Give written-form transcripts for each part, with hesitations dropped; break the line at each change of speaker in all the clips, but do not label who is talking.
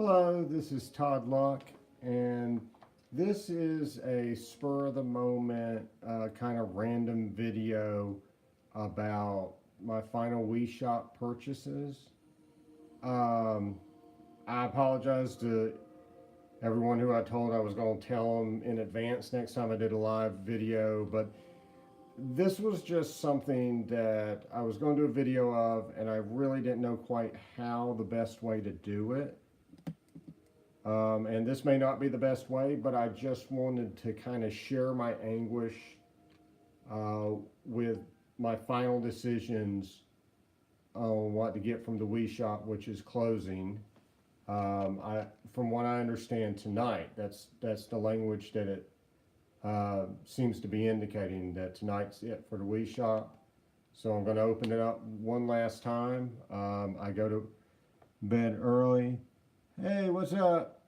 Hello, this is Todd Luck, and this is a spur of the moment, kind of random video about my final Wii Shop purchases. Um, I apologize to everyone who I told I was going to tell them in advance next time I did a live video, but this was just something that I was going to do a video of, and I really didn't know quite how the best way to do it. And this may not be the best way, but I just wanted to kind of share my anguish with my final decisions on what to get from the Wii Shop, which is closing. From what I understand tonight, that's the language that it seems to be indicating, that tonight's it for the Wii Shop. So I'm going to open it up one last time. I go to bed early. Hey, what's up?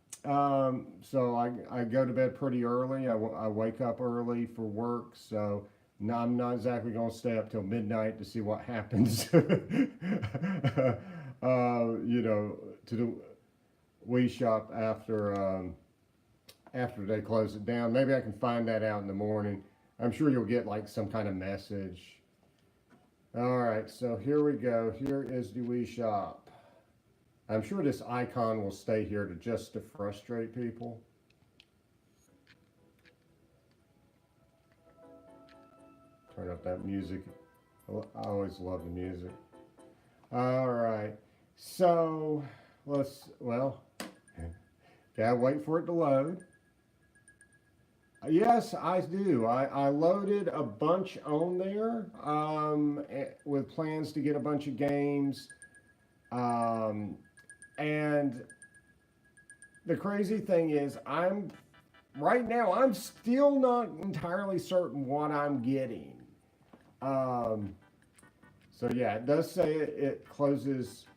So I go to bed pretty early. I wake up early for work, so no, I'm not exactly going to stay up till midnight to see what happens, you know, to the Wii Shop after they close it down. Maybe I can find that out in the morning. I'm sure you'll get like some kind of message. All right, so here we go. Here is the Wii Shop. I'm sure this icon will stay here to frustrate people. Turn up that music. I always love the music. All right, so gotta wait for it to load. Yes, I do. I loaded a bunch on there with plans to get a bunch of games. And the crazy thing is, right now, I'm still not entirely certain what I'm getting. So yeah, it does say it closes.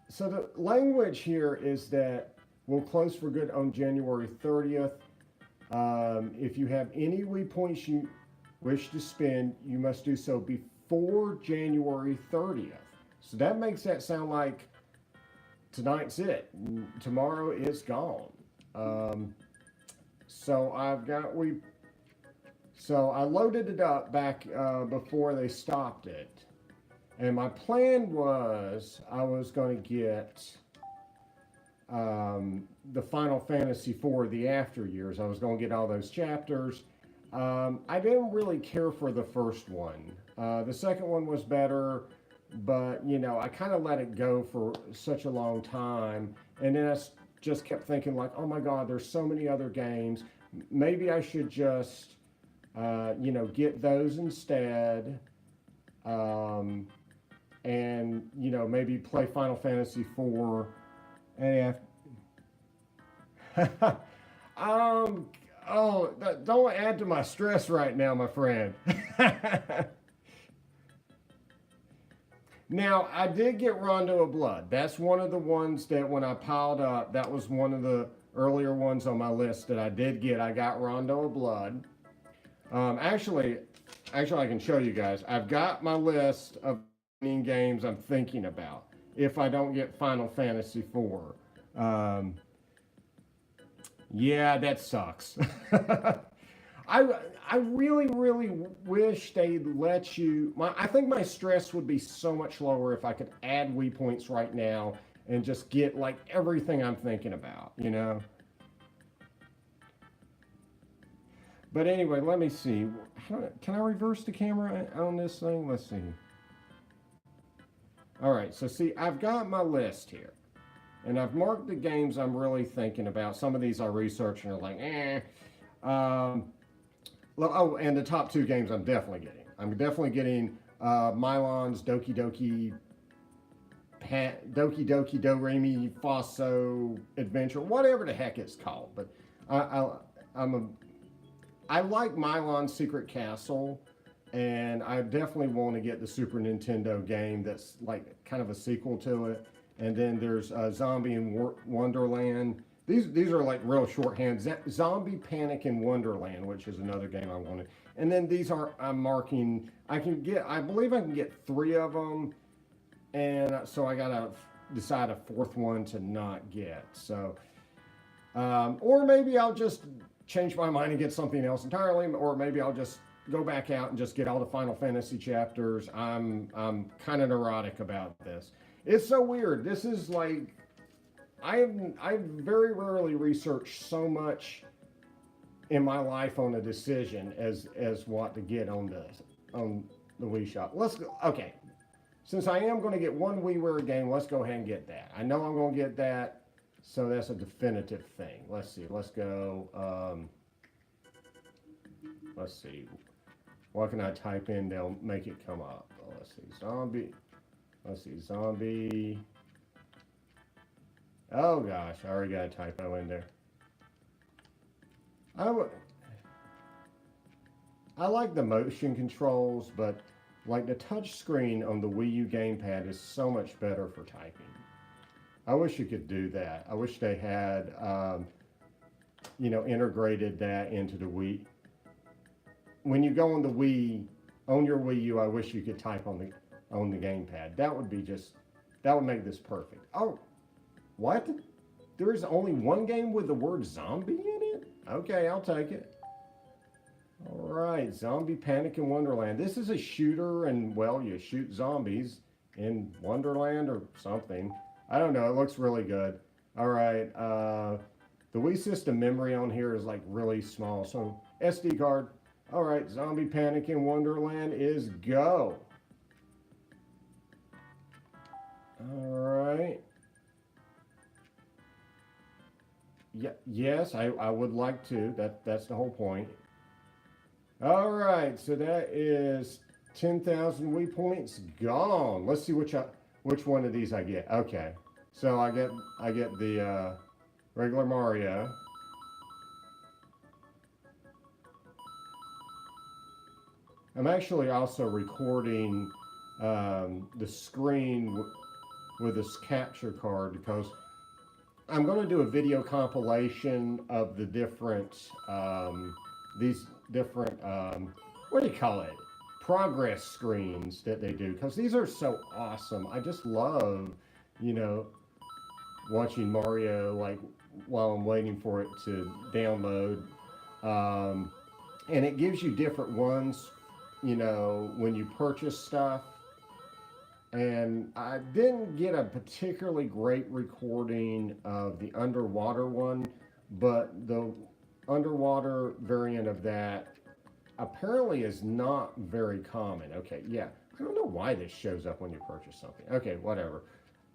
So the language here is that we'll close for good on January 30th. If you have any Wii points you wish to spend, you must do so before January 30th. So that makes that sound like tonight's it. Tomorrow it's gone. So I loaded it up back before they stopped it. And my plan was I was going to get the Final Fantasy IV, the After Years. I was going to get all those chapters. I didn't really care for the first one. The second one was better. But, you know, I kind of let it go for such a long time. And then I just kept thinking like, oh my God, there's so many other games. Maybe I should just, you know, get those instead. And, you know, maybe play Final Fantasy IV. And oh, don't add to my stress right now, my friend. Now, I did get Rondo of Blood. That's one of the ones that when I piled up, that was one of the earlier ones on my list that I did get. I got Rondo of Blood. Actually, I can show you guys. I've got my list of games I'm thinking about if I don't get Final Fantasy IV. Yeah, that sucks. I really, really wish they'd let you. I think my stress would be so much lower if I could add Wii points right now and just get like everything I'm thinking about, you know? But anyway, let me see. Can I reverse the camera on this thing? Let's see. All right, so see, I've got my list here. And I've marked the games I'm really thinking about. Some of these I researched and are like, eh. Oh, and the top two games I'm definitely getting. I'm definitely getting Milon's Doki Doki Doremi Faso Adventure, whatever the heck it's called. But I like Milon's Secret Castle, and I definitely want to get the Super Nintendo game that's like kind of a sequel to it. And then there's Zombie in Wonderland. These are like real shorthand. Zombie Panic in Wonderland, which is another game I wanted. And then these are, I'm marking, I believe I can get 3 of them. And so I gotta decide a fourth one to not get. So, or maybe I'll just change my mind and get something else entirely, or maybe I'll just go back out and just get all the Final Fantasy chapters. I'm kind of neurotic about this. It's so weird. This is like I've very rarely researched so much in my life on a decision as what to get on the Wii Shop. Let's go. Okay, since I am going to get one WiiWare game, let's go ahead and get that. I know I'm going to get that, so that's a definitive thing. Let's see. Let's go. Let's see. What can I type in? They'll make it come up. Let's see. Zombie. Let's see. Zombie. Oh gosh, I already got a typo in there. I like the motion controls, but like the touch screen on the Wii U gamepad is so much better for typing. I wish you could do that. I wish they had, integrated that into the Wii. When you go on the Wii, on your Wii U, I wish you could type on the gamepad. That would make this perfect. Oh, what? There is only one game with the word zombie in it? Okay, I'll take it. All right, Zombie Panic in Wonderland. This is a shooter, and well, you shoot zombies in Wonderland or something. I don't know. It looks really good. All right, the Wii system memory on here is like really small, so SD card. All right, Zombie Panic in Wonderland is go. All right. Yeah, yes, I would like to. That's the whole point. All right, so that is 10,000 Wii points gone. Let's see which one of these I get. Okay, so I get the regular Mario. I'm actually also recording the screen with this capture card because I'm going to do a video compilation of the different, these different, what do you call it? Progress screens that they do, because these are so awesome. I just love, watching Mario, like, while I'm waiting for it to download. And it gives you different ones, when you purchase stuff. And I didn't get a particularly great recording of the underwater one, but the underwater variant of that apparently is not very common. Okay, yeah. I don't know why this shows up when you purchase something. Okay, whatever.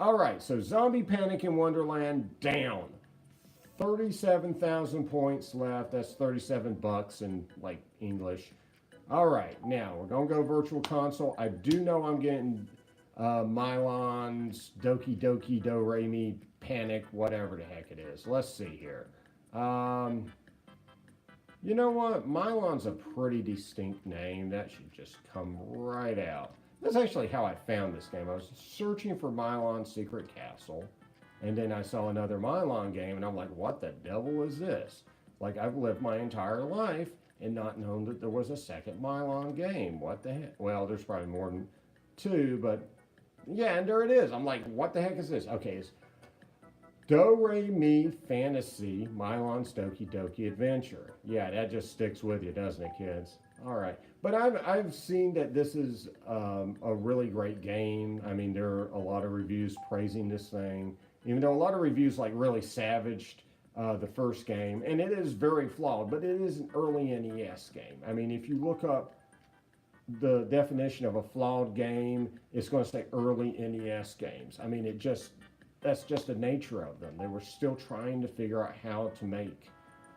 All right, so Zombie Panic in Wonderland down. 37,000 points left. That's 37 bucks in like English. All right, now we're going to go Virtual Console. I do know I'm getting Milon's Doki Doki Do Re Mi Panic, whatever the heck it is. Let's see here. You know what? Milon's a pretty distinct name. That should just come right out. That's actually how I found this game. I was searching for Milon's Secret Castle, and then I saw another Milon game, and I'm like, what the devil is this? Like, I've lived my entire life and not known that there was a second Milon game. What the heck? Well, there's probably more than two, but yeah, and there it is. I'm like, what the heck is this? Okay, it's Do Re Mi Fantasy Milon's Doki Doki Adventure. Yeah, that just sticks with you, doesn't it, kids? All right, but I've seen that this is a really great game. I mean, there are a lot of reviews praising this thing, even though a lot of reviews like really savaged the first game, and it is very flawed, but it is an early NES game. I mean, if you look up the definition of a flawed game, it's going to say early NES games. I mean, that's just the nature of them. They were still trying to figure out how to make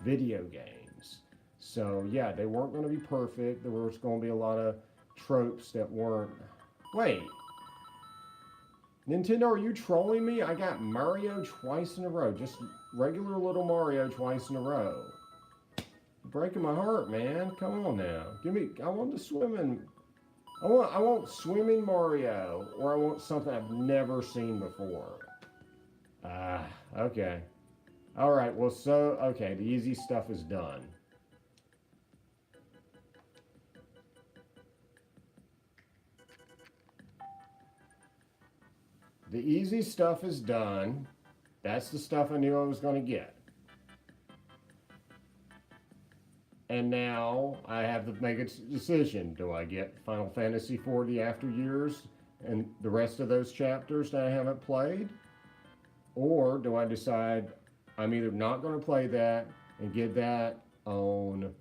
video games. So yeah, they weren't going to be perfect. There was going to be a lot of tropes that weren't. Wait, Nintendo, are you trolling me? I got Mario twice in a row. Just regular little Mario twice in a row. You're breaking my heart, man. Come on now. I want the swimming. I want swimming Mario, or I want something I've never seen before. Okay. All right, well, okay, the easy stuff is done. The easy stuff is done. That's the stuff I knew I was going to get. And now I have to make a decision. Do I get Final Fantasy IV The After Years and the rest of those chapters that I haven't played? Or do I decide I'm either not going to play that and get that on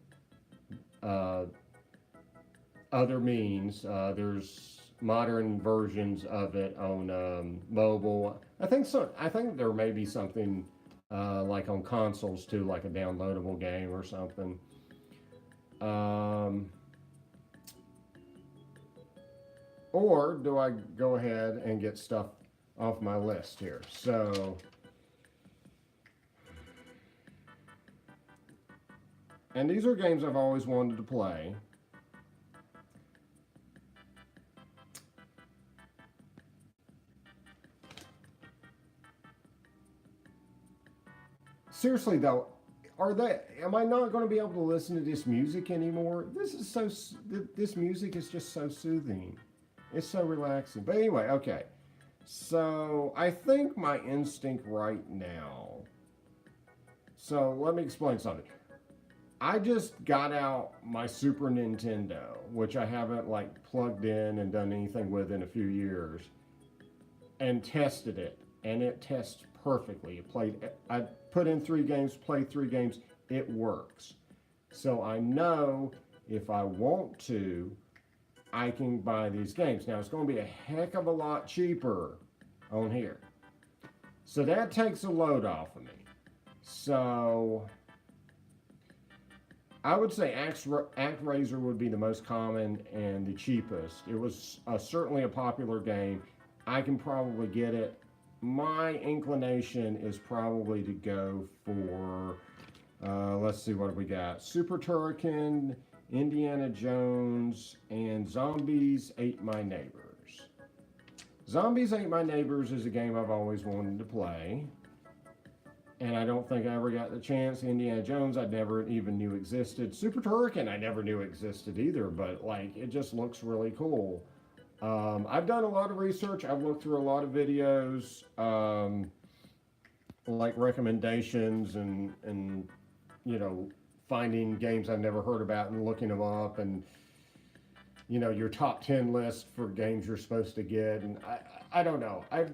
other means? There's modern versions of it on mobile. I think so. I think there may be something like on consoles too, like a downloadable game or something. Or do I go ahead and get stuff off my list here? So, and these are games I've always wanted to play. Seriously though, am I not going to be able to listen to this music anymore? This music is just so soothing. It's so relaxing. But anyway, okay. So I think my instinct right now. So let me explain something. I just got out my Super Nintendo, which I haven't like plugged in and done anything with in a few years, and tested it, and it tests perfectly. I put in 3 games, played 3 games, it works. So I know if I want to, I can buy these games. Now it's going to be a heck of a lot cheaper on here. So that takes a load off of me. So I would say ActRaiser would be the most common and the cheapest. It was certainly a popular game. I can probably get it. My inclination is probably to go for, let's see what we got. Super Turrican, Indiana Jones, and Zombies Ate My Neighbors. Zombies Ate My Neighbors is a game I've always wanted to play. And I don't think I ever got the chance. Indiana Jones, I never even knew existed. Super Turrican, I never knew existed either, but like, it just looks really cool. I've done a lot of research. I've looked through a lot of videos, like recommendations and you know, finding games I've never heard about and looking them up, and you know, your top 10 list for games you're supposed to get. And I don't know. I've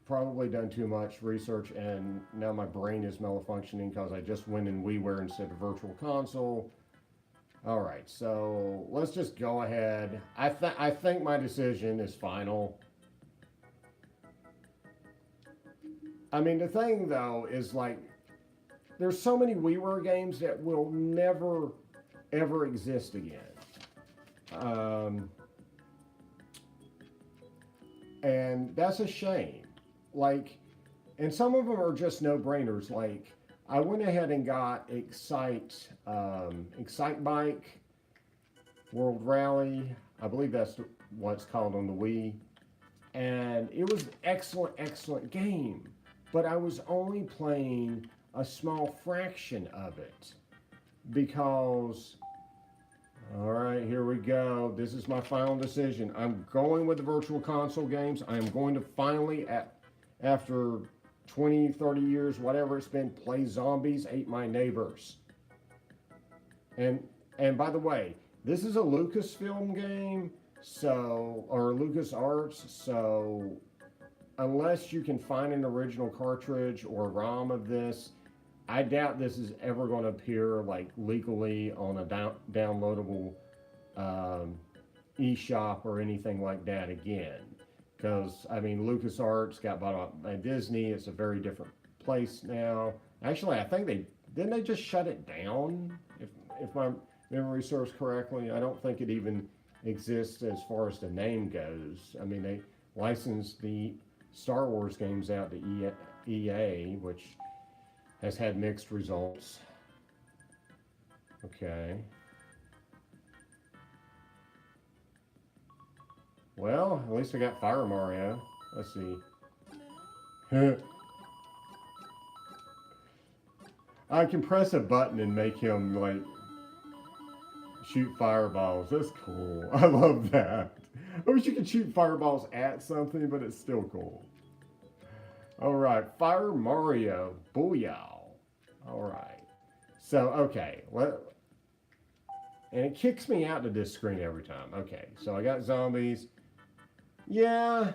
probably done too much research, and now my brain is malfunctioning because I just went in WiiWare instead of Virtual Console. All right, so let's just go ahead. I think my decision is final. I mean, the thing though is like, there's so many WiiWare games that will never ever exist again. And that's a shame. Like, and some of them are just no-brainers. Like, I went ahead and got Excite Bike, World Rally. I believe that's what it's called on the Wii. And it was an excellent, excellent game. But I was only playing a small fraction of it. Because, all right, here we go. This is my final decision. I'm going with the Virtual Console games. I'm going to finally, after 20, 30 years, whatever it's been, play Zombies Ate My Neighbors. And by the way, this is a Lucasfilm game, so, or LucasArts, so unless you can find an original cartridge or ROM of this, I doubt this is ever going to appear like legally on a downloadable eShop or anything like that again. Because, I mean, LucasArts got bought out by Disney. It's a very different place now. Actually, I think didn't they just shut it down? If my memory serves correctly, I don't think it even exists as far as the name goes. I mean, they licensed the Star Wars games out to EA, which has had mixed results. Okay. Well, at least I got Fire Mario. Let's see. I can press a button and make him, like, shoot fireballs. That's cool. I love that. I wish you could shoot fireballs at something, but it's still cool. All right, Fire Mario, booyah. All right. So, okay, and it kicks me out to this screen every time. Okay, so I got zombies. Yeah,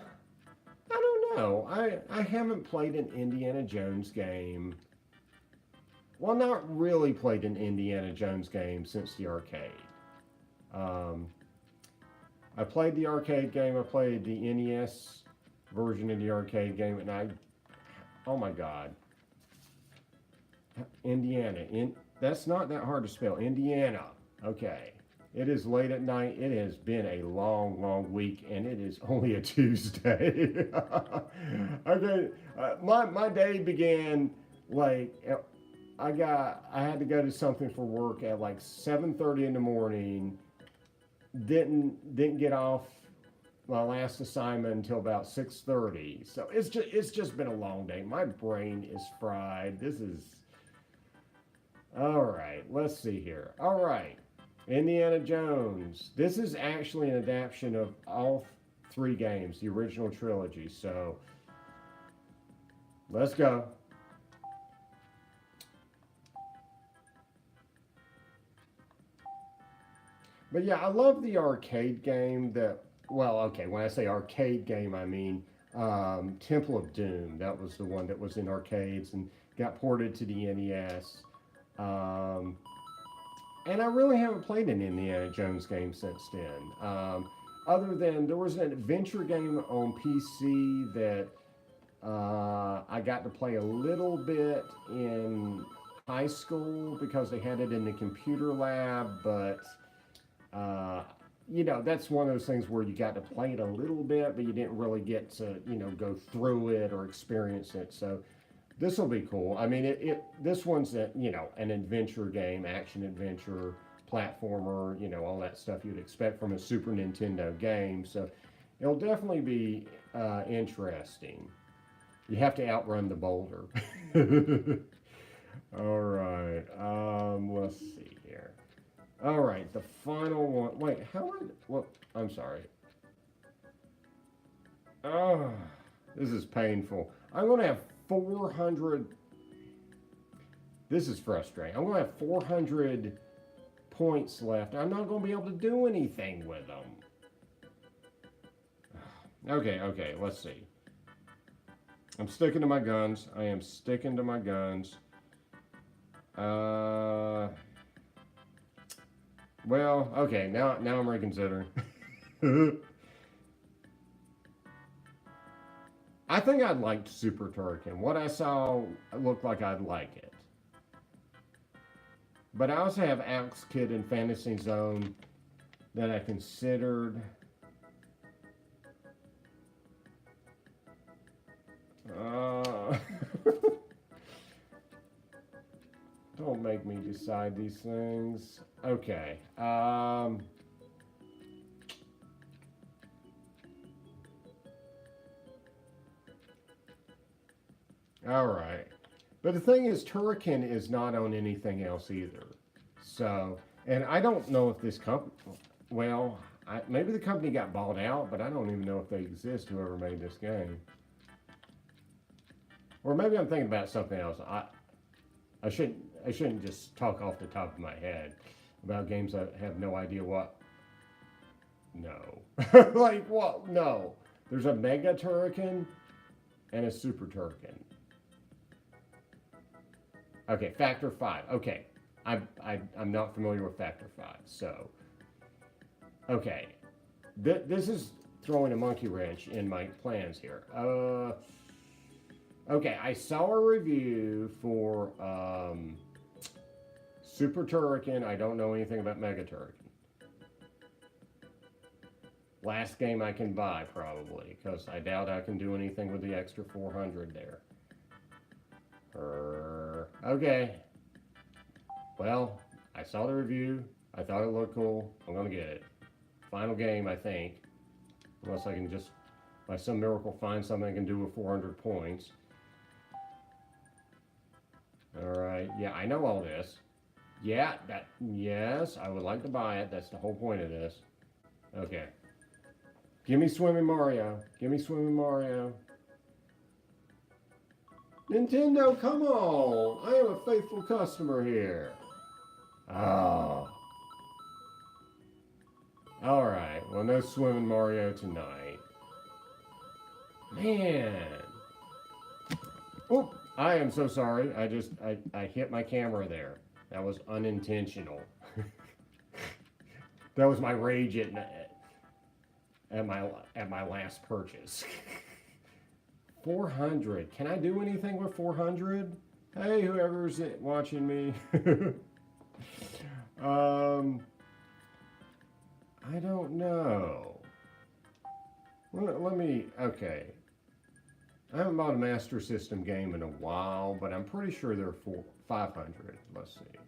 I don't know. I haven't played an Indiana Jones game. Well, not really played an Indiana Jones game since the arcade. Um, I played the arcade game. I played the NES version of the arcade game, and oh my God, Indiana. That's not that hard to spell. Indiana. Okay. It is late at night. It has been a long, long week, and it is only a Tuesday. Okay, my day began like I had to go to something for work at like 7:30 in the morning. Didn't get off my last assignment until about 6:30. So it's just been a long day. My brain is fried. This is all right. Let's see here. All right. Indiana Jones. This is actually an adaptation of all three games, the original trilogy. So let's go. But yeah, I love the arcade game well, okay, when I say arcade game, I mean Temple of Doom. That was the one that was in arcades and got ported to the NES. Um, And I really haven't played an Indiana Jones game since then. Other than there was an adventure game on PC that I got to play a little bit in high school because they had it in the computer lab, but that's one of those things where you got to play it a little bit, but you didn't really get to, go through it or experience it. So this will be cool. I mean, this one's an adventure game, action adventure, platformer, all that stuff you'd expect from a Super Nintendo game. So it'll definitely be interesting. You have to outrun the boulder. All right. Let's see here. All right, the final one. Wait, well, I'm sorry. Oh, this is painful. I'm going to have 400. This is frustrating. I'm going to have 400 points left. I'm not going to be able to do anything with them. Okay, let's see. I'm sticking to my guns. I am sticking to my guns. Well, okay, now I'm reconsidering. I think I'd like Super Turrican. What I saw looked like I'd like it. But I also have Alex Kidd and Fantasy Zone that I considered. Don't make me decide these things. Okay. All right. But the thing is, Turrican is not on anything else either. So, and I don't know if this company, well, maybe the company got bought out, but I don't even know if they exist, whoever made this game. Or maybe I'm thinking about something else. I shouldn't just talk off the top of my head about games I have no idea what. No. Like what? No. There's a Mega Turrican and a Super Turrican. Okay, Factor 5. Okay. I'm not familiar with Factor 5. So, okay. This is throwing a monkey wrench in my plans here. Okay, I saw a review for Super Turrican. I don't know anything about Mega Turrican. Last game I can buy, probably, because I doubt I can do anything with the extra 400 there. Okay. Well, I saw the review. I thought it looked cool. I'm going to get it. Final game, I think. Unless I can just, by some miracle, find something I can do with 400 points. Alright, yeah, I know all this. Yeah, yes, I would like to buy it. That's the whole point of this. Okay. Give me Swimming Mario. Give me Swimming Mario. Nintendo, come on. I am a faithful customer here. Oh. Alright, well, no Swimming Mario tonight. Man. Oh, I am so sorry. I hit my camera there. That was unintentional. That was my rage at my last purchase. 400. Can I do anything with 400? Hey, whoever's watching me. I don't know. Let me, okay. I haven't bought a Master System game in a while, but I'm pretty sure they're 500. Let's see.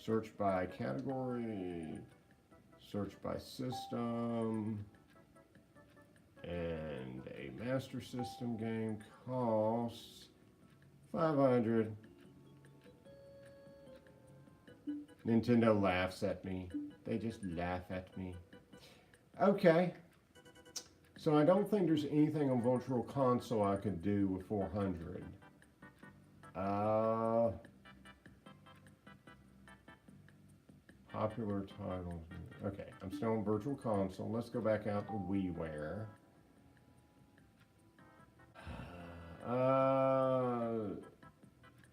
Search by category, search by system, and a Master System game costs 500. Nintendo laughs at me. They just laugh at me. Okay. So I don't think there's anything on Virtual Console I could do with 400. Popular titles. Okay, I'm still on Virtual Console. Let's go back out to WiiWare.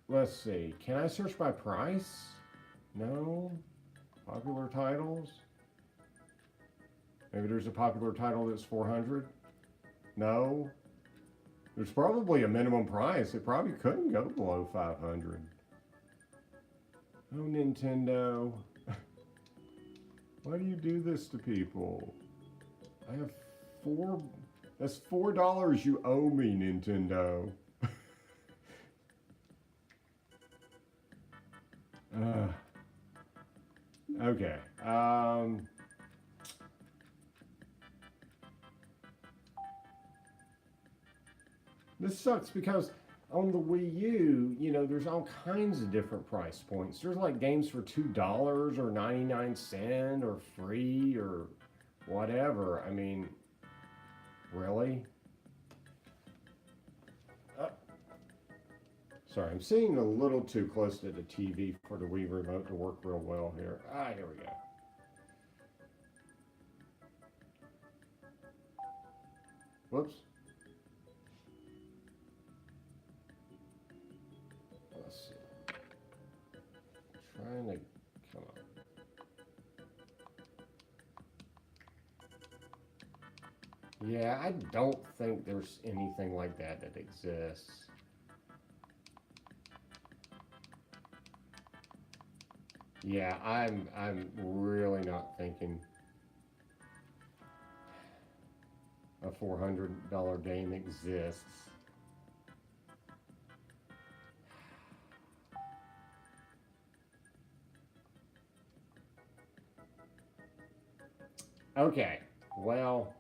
Let's see. Can I search by price? No. Popular titles? Maybe there's a popular title that's 400? No. There's probably a minimum price. It probably couldn't go below 500. Oh, Nintendo. Why do you do this to people? I have that's $4 you owe me, Nintendo. Okay. This sucks because on the Wii U, you know, there's all kinds of different price points. There's like games for $2 or 99 cents or free or whatever. I mean, really? Sorry, I'm sitting a little too close to the TV for the Wii remote to work real well here. Here we go. Whoops. Let's see. Trying to come on. Yeah, I don't think there's anything like that exists. Yeah, I'm really not thinking a $400 game exists. Okay, well,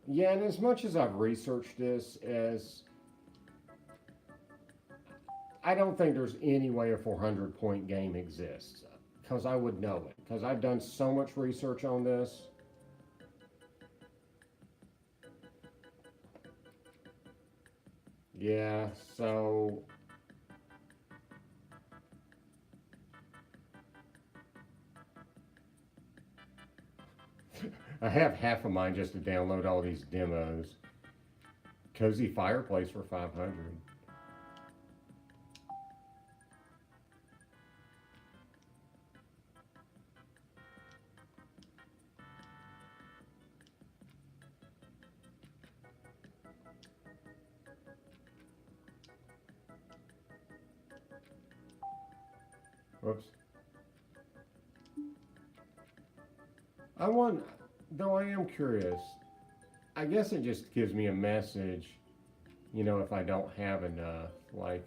yeah, and as much as I've researched this, I don't think there's any way a 400-point game exists, because I would know it, because I've done so much research on this. Yeah, so I have half of mine just to download all these demos. Cozy Fireplace for 500. Whoops. Though I am curious, I guess it just gives me a message, you know, if I don't have enough. Like,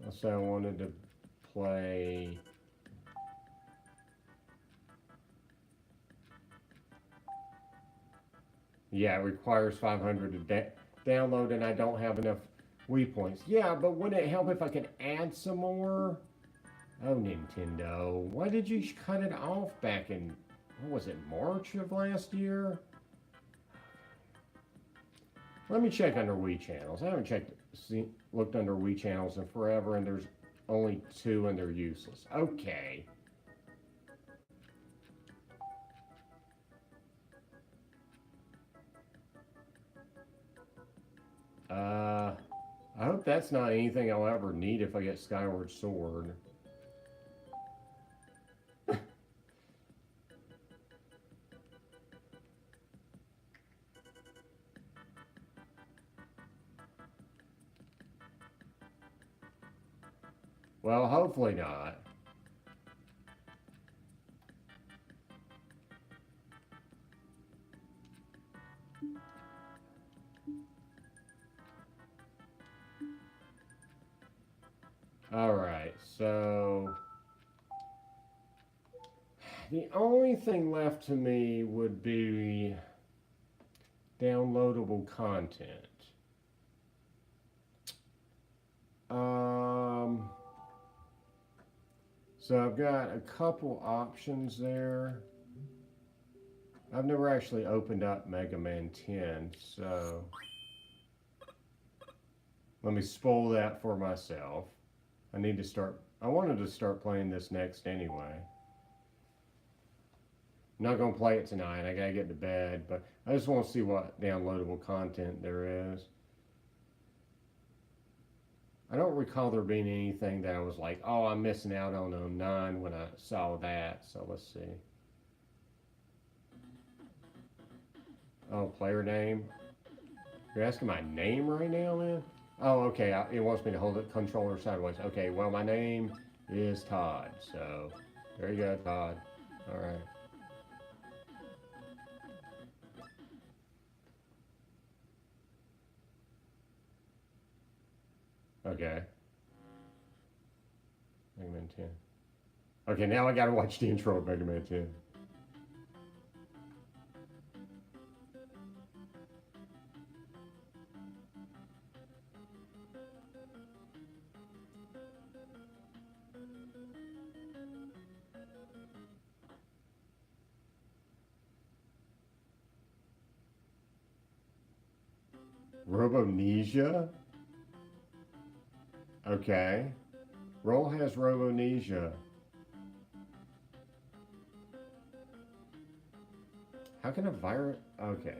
let's say I wanted to play. Yeah, it requires 500 to download, and I don't have enough Wii points. Yeah, but wouldn't it help if I could add some more? Oh, Nintendo. Why did you cut it off back in, what was it, March of last year? Let me check under Wii channels. I haven't looked under Wii channels in forever, and there's only 2 and they're useless. Okay. I hope that's not anything I'll ever need if I get Skyward Sword. Well, hopefully not. Alright, so the only thing left to me would be downloadable content. So I've got a couple options there. I've never actually opened up Mega Man 10, so let me spoil that for myself. I wanted to start playing this next anyway. I'm not going to play it tonight. I got to get to bed, but I just want to see what downloadable content there is. I don't recall there being anything that I was like, oh, I'm missing out on 09 when I saw that. So let's see. Oh, player name. You're asking my name right now, man? Oh, okay. It wants me to hold the controller sideways. Okay, well, my name is Todd. So there you go, Todd. All right. Okay. Mega Man 10. Okay, now I gotta watch the intro of Mega Man 10. Robomnesia? Okay. Roll has Robomnesia. How can a virus... Okay.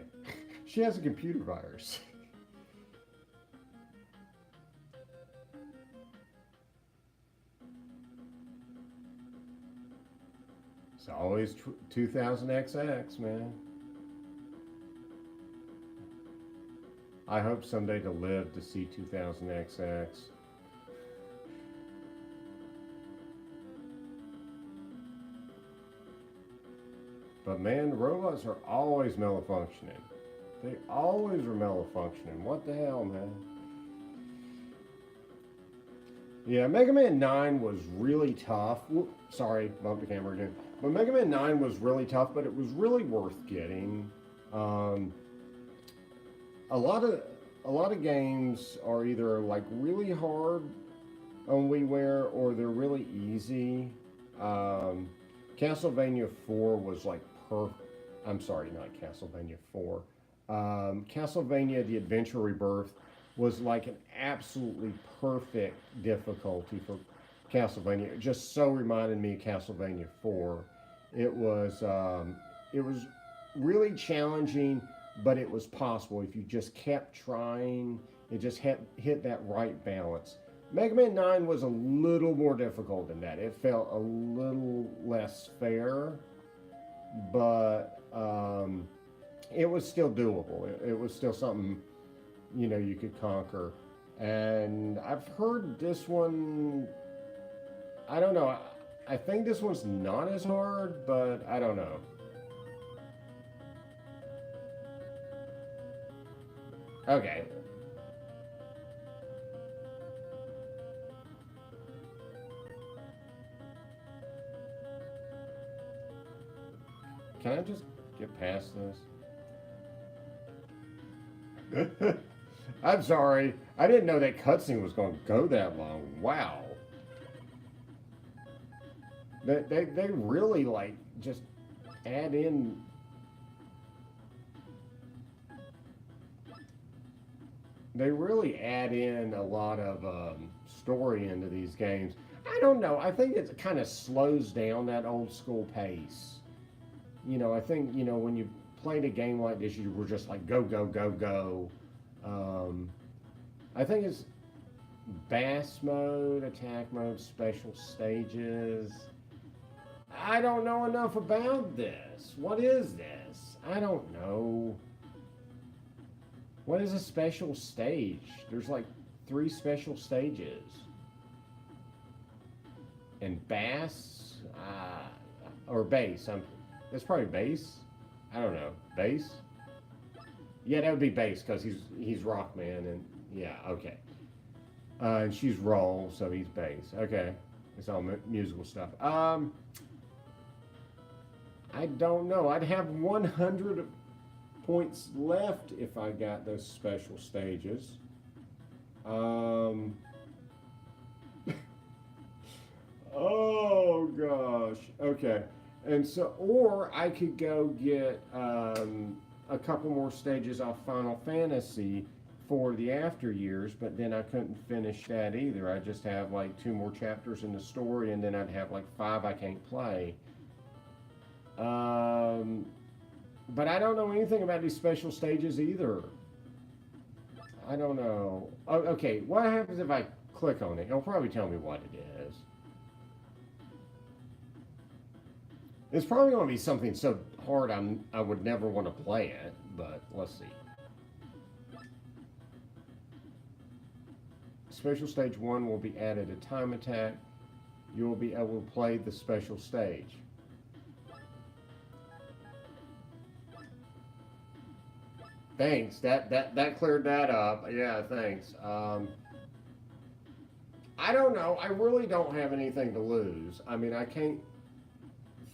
She has a computer virus. It's always 2000XX, man. I hope someday to live to see 2000XX. But man, robots are always malfunctioning. They always are malfunctioning. What the hell, man? Yeah, Mega Man 9 was really tough. Whoop, sorry, bumped the camera again. But Mega Man 9 was really tough, but it was really worth getting. A lot of games are either like really hard on WiiWare or they're really easy. Castlevania 4 was like I'm sorry, not Castlevania 4. Castlevania The Adventure Rebirth was like an absolutely perfect difficulty for Castlevania. It just so reminded me of Castlevania 4. It was really challenging, but it was possible if you just kept trying. It just hit that right balance. Mega Man 9 was a little more difficult than that. It felt a little less fair, but it was still doable. It was still something, you could conquer. And I've heard this one, I don't know, I think this one's not as hard, but I don't know. Okay. Can I just get past this? I'm sorry. I didn't know that cutscene was going to go that long. Wow. They really like just add in. They really add in a lot of story into these games. I don't know. I think it kind of slows down that old school pace. I think when you played a game like this, you were just like go go go go. Um, I think it's bass mode, attack mode, special stages. I don't know enough about this. What is this? I don't know. What is a special stage? There's like 3 special stages. And bass, or bass. It's probably bass. I don't know. Bass. Yeah, that would be bass because he's Rockman and yeah, okay. And she's roll, so he's bass. Okay, it's all musical stuff. I don't know. I'd have 100 points left if I got those special stages. Oh gosh. Okay. And so, or I could go get a couple more stages off Final Fantasy for the after years, but then I couldn't finish that either. I just have like 2 more chapters in the story, and then I'd have like 5 I can't play. But I don't know anything about these special stages either. I don't know. Oh, okay, what happens if I click on it? It'll probably tell me what it is. It's probably going to be something so hard I would never want to play it, but let's see. Special stage 1 will be added a time attack. You will be able to play the special stage. Thanks. That cleared that up. Yeah, thanks. I don't know. I really don't have anything to lose. I mean, I can't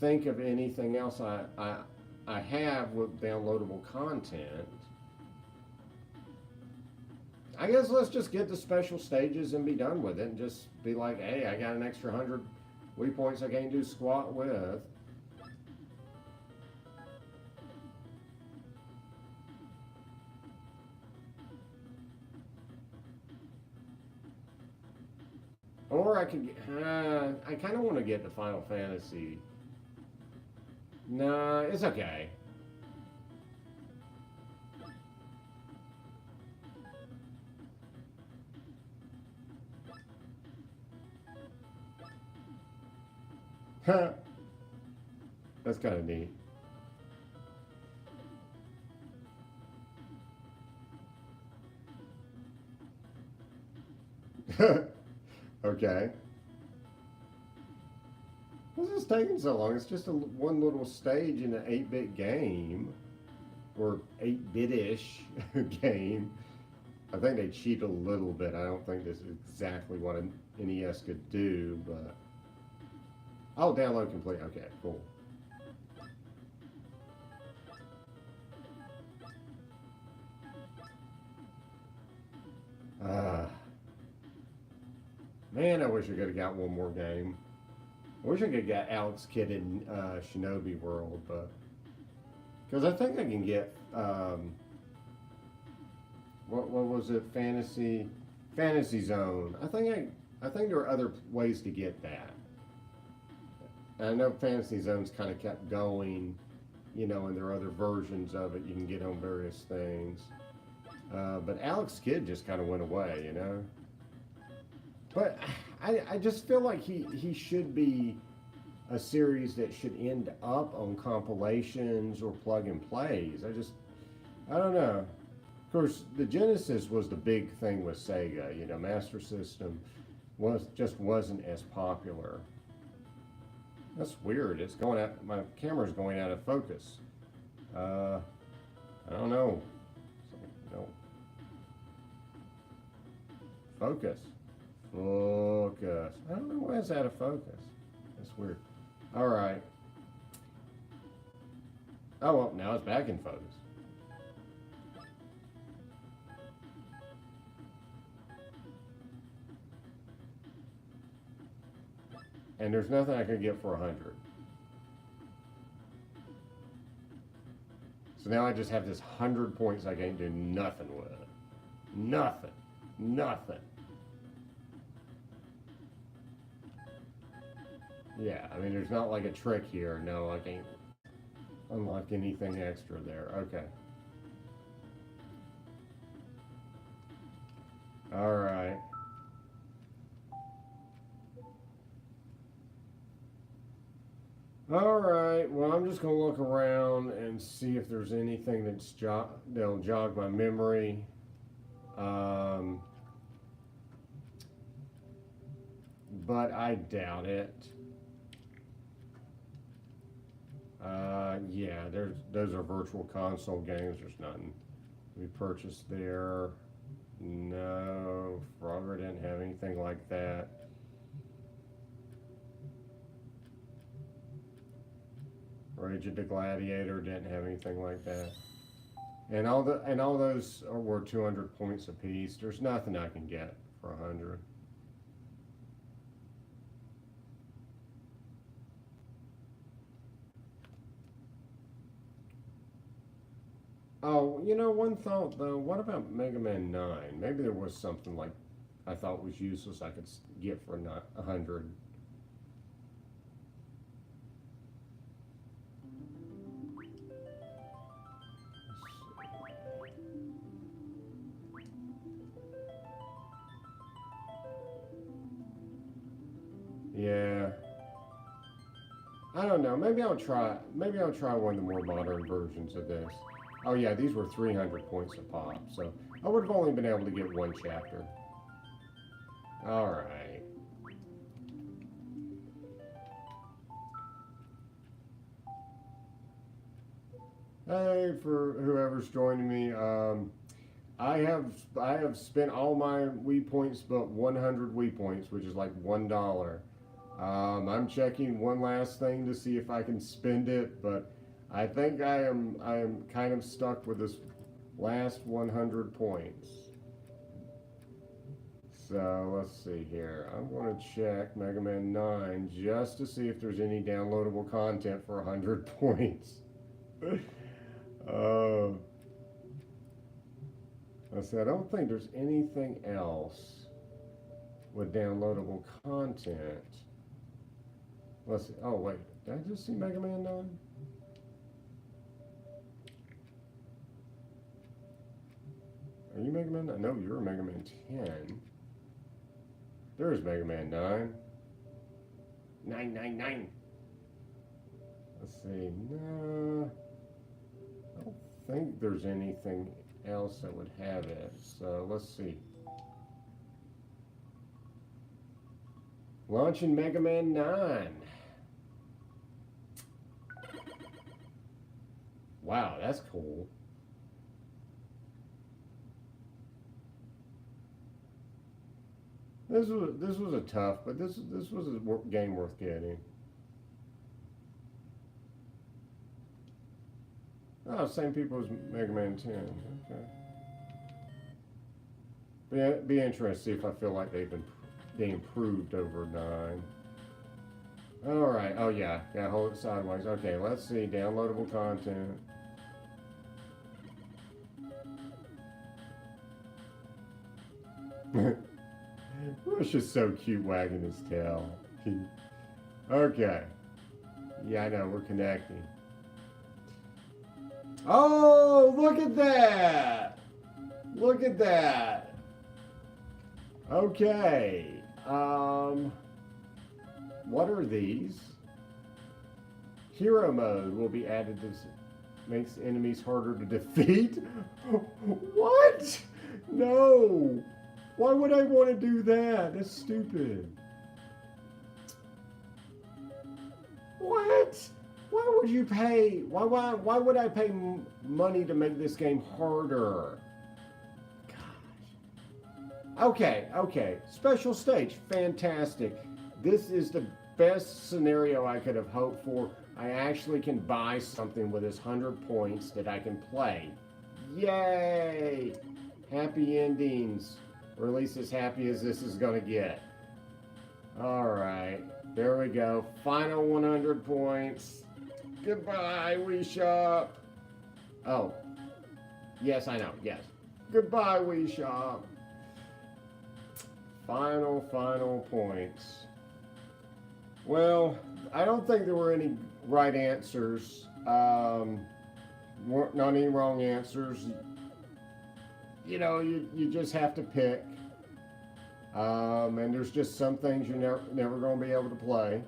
think of anything else I have with downloadable content. I guess let's just get the special stages and be done with it and just be like, hey, I got an extra 100 Wii points I can't do squat with. Or I could, I kind of want to get the Final Fantasy. Nah, it's okay. That's kind of neat. Okay. What's this taking so long? It's just one little stage in an 8-bit game, or 8-bit-ish game. I think they cheat a little bit. I don't think this is exactly what an NES could do, but I'll download complete. Okay, cool. Man, I wish I could have got one more game. I wish I could have got Alex Kidd in Shinobi World, but because I think I can get what was it? Fantasy Zone. I think there are other ways to get that. And I know Fantasy Zone's kind of kept going, and there are other versions of it you can get on various things. But Alex Kidd just kind of went away, But I just feel like he should be a series that should end up on compilations or plug and plays. I don't know. Of course, the Genesis was the big thing with Sega. Master System wasn't as popular. That's weird. It's going out. My camera's going out of focus. I don't know. Focus. Focus. I don't know why it's out of focus. That's weird. All right. Oh, well, now it's back in focus. And there's nothing I could get for 100. So now I just have this 100 points I can't do nothing with. Nothing. Nothing. Yeah, I mean, there's not like a trick here. No, I can't unlock anything extra there. Okay. All right. All right. Well, I'm just gonna look around and see if there's anything that'll jog my memory. But I doubt it. Yeah, those are virtual console games. There's nothing we purchased there. No, Frogger didn't have anything like that. Rage of the Gladiator didn't have anything like that. And all those were 200 points apiece. There's nothing I can get for 100. Oh, you know, one thought though, what about Mega Man 9? Maybe there was something like I thought was useless I could get for 100. Yeah. I don't know. Maybe I'll try one of the more modern versions of this. Oh yeah, these were 300 points a pop, so I would have only been able to get one chapter. All right. Hey, for whoever's joining me, I have spent all my Wii points but 100 Wii points, which is like $1. I'm checking one last thing to see if I can spend it, but I think I am kind of stuck with this last 100 points. So let's see here. I'm going to check Mega Man 9 just to see if there's any downloadable content for 100 points. Let's see, I don't think there's anything else with downloadable content. Let's see. Oh wait, did I just see Mega Man 9? Are you Mega Man 9? No, you're Mega Man 10. There's Mega Man 9. 999. Let's see. No, I don't think there's anything else that would have it. So let's see. Launching Mega Man 9. Wow, that's cool. This was a tough, but this was a game worth getting. Oh, same people as Mega Man 10. Okay. Be interested to see if I feel like they improved over 9. All right. Oh yeah. Yeah. Hold it sideways. Okay. Let's see. Downloadable content. Rush is so cute wagging his tail. Okay. Yeah, I know. We're connecting. Oh, look at that. Look at that. Okay. What are these? Hero mode will be added to makes enemies harder to defeat. What? No. Why would I want to do that? That's stupid. What? Why would you pay? Why would I pay money to make this game harder? Gosh. Okay. Special stage, fantastic. This is the best scenario I could have hoped for. I actually can buy something with this 100 points that I can play. Yay! Happy endings. Or at least as happy as this is going to get. All right, there we go. Final 100 points. Goodbye, Wii Shop. Oh, yes, I know. Yes. Goodbye, Wii Shop. Final points. Well, I don't think there were any right answers. Not any wrong answers. You know, you just have to pick. And there's just some things you're never going to be able to play.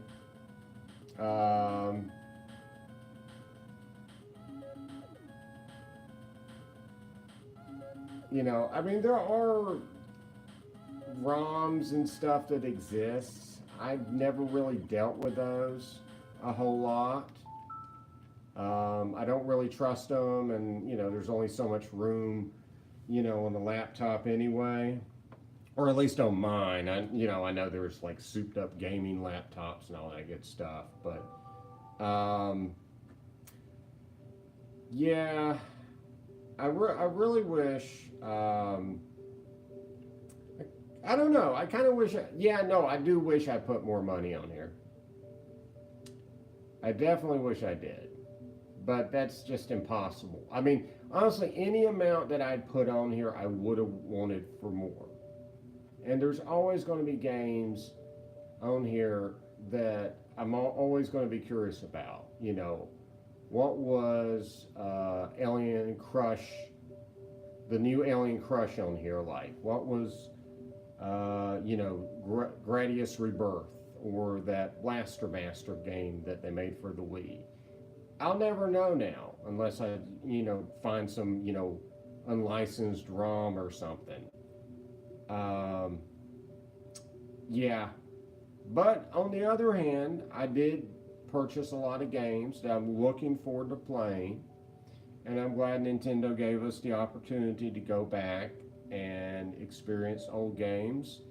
Um, you know, I mean, there are ROMs and stuff that exists. I've never really dealt with those a whole lot. I don't really trust them, and you know, there's only so much room, you know, on the laptop anyway, or at least on mine. I know there's like souped up gaming laptops and all that good stuff, but yeah, I really wish. I don't know. I kind of wish. Yeah, no, I do wish I put more money on here. I definitely wish I did, but that's just impossible. I mean, honestly, any amount that I'd put on here, I would have wanted for more. And there's always going to be games on here that I'm always going to be curious about. You know, what was Alien Crush, the new Alien Crush on here like? What was Gradius Rebirth, or that Blaster Master game that they made for the Wii. I'll never know now unless I, find some, unlicensed ROM or something. Um, yeah. But on the other hand, I did purchase a lot of games that I'm looking forward to playing. And I'm glad Nintendo gave us the opportunity to go back and experience old games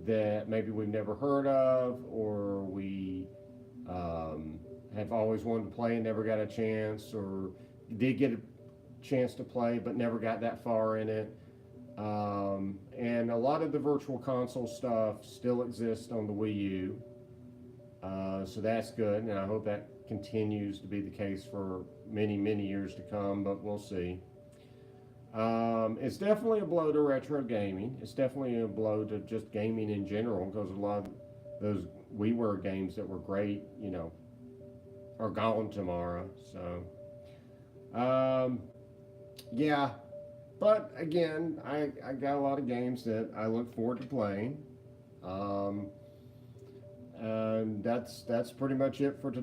that maybe we've never heard of, or we have always wanted to play and never got a chance, or did get a chance to play but never got that far in it. And a lot of the virtual console stuff still exists on the Wii U. So that's good, and I hope that continues to be the case for many, many years to come, but we'll see. It's definitely a blow to retro gaming. It's definitely a blow to just gaming in general, because a lot of those WiiWare games that were great, are gone tomorrow. So, yeah. But again, I got a lot of games that I look forward to playing. And that's pretty much it for tonight.